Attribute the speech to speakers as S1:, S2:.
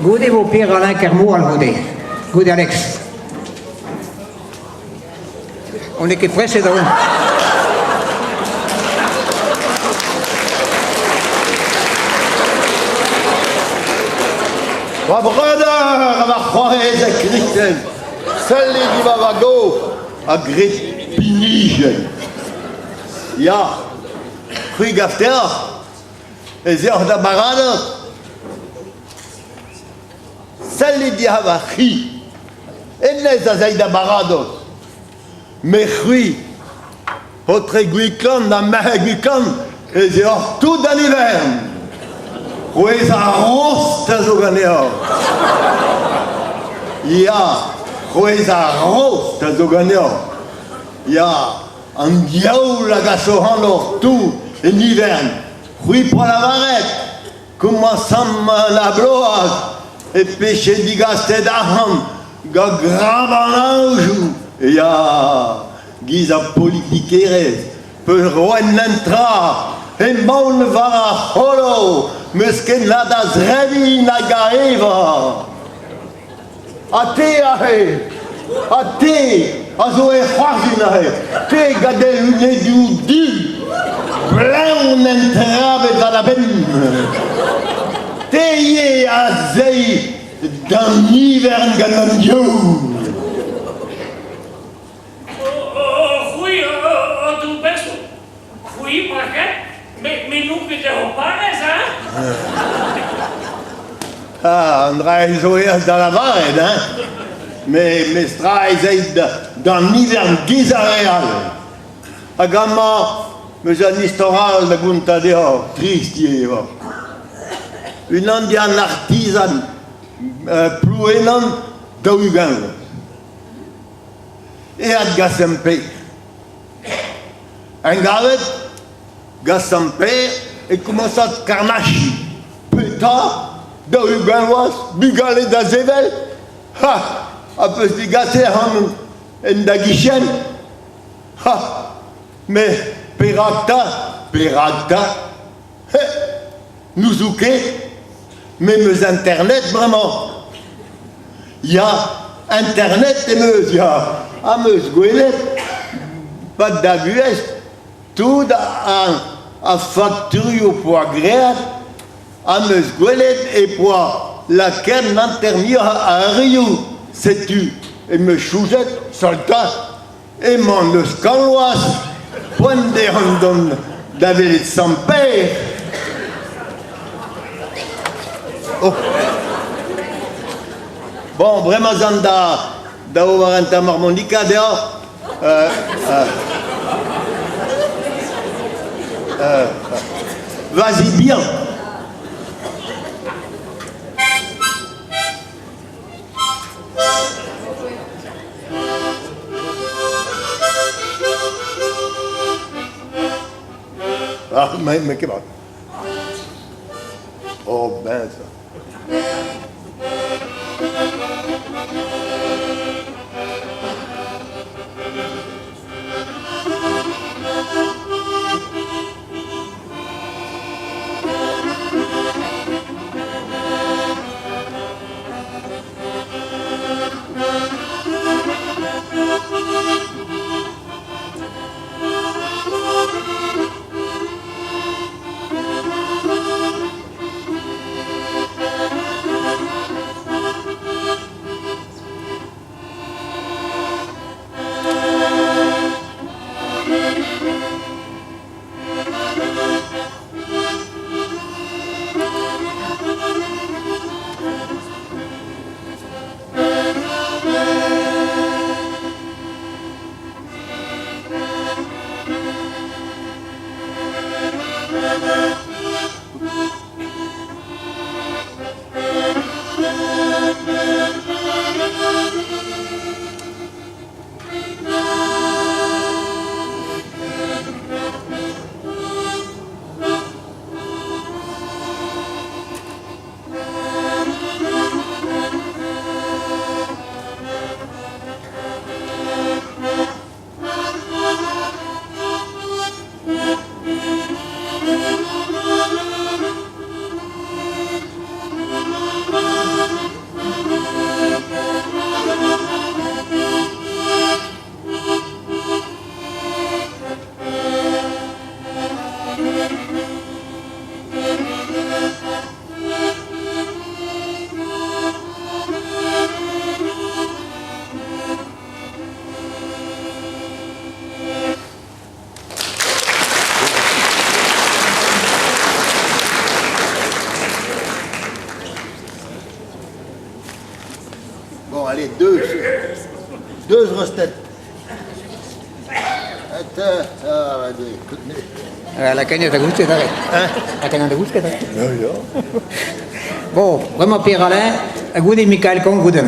S1: Goedé vos pères Alain Kermou al Goudé. Goudé Alex. On est que précédent.
S2: Ma brother, ma croise à Christen. Celle qui va vago à Grépinigen. Ja, goeie gafter. Et c'est hors de barade. Celle qui va ri. Et n'est pas de barade. Mais oui, votre guicon, dans ma guicon, et c'est hors tout dans l'hiver. Oui, ça rose, ça zoganeo. Ja, oui, ça rose, ça zoganeo. Ja, un diable la gassohano, tout, en hiver. Oui, pour la varette, commençant la bloise, et pêcher du gasté d'aham, grave en ange. Ja, guise à politiquer, peut rouen l'entra, et mon va holo. Mesken nada zrevi na gaeva. Ate, azo e khwazina te gade une du plein entrave dans la benne. Te ye azei dans l'hiver ganandio.
S3: Fui, tu penso, fui para quê? Mais nous que t'es pas, hein?
S2: Ah, André Zoé dans la varenne, hein? Mais Straïs dans l'hiver guizaréal. A gamma, mais un historial de Guntadeo, triste, une indienne artisan, plus énorme d'Ugan. Et à Gassempe. Un gavet, Gassempe, et commence à carnache. Putain, d'Ugan was, bigalé d'Azevel. Ha! A peu de gasser en Daguichen. Ha! Mais Peracta, nous ouquet, même Internet vraiment. Il y a Internet et meuse, il y a à meuse Gouelet, pas d'abus, tout à facture pour agréable, à meuse Gouelet et pour laquelle n'intermire à Rio, c'est tu, et me choujette, soldat, et mon le scaloise. Point de random d'Avelet sans père. Oh. Bon, vraiment, Zanda, d'Aovarenta Marmonica, dehors. Vas-y bien. Ah, mais que bon. Oh, ben ça. 2 grosses têtes.
S1: La cagnotte à goûter, t'arrêtes.
S2: Hein?
S1: La cagnotte à goûter, t'arrêtes.
S2: Ja, ja.
S1: Bon, vraiment Pierre-Alain, à goûter Michael Kong, goûter.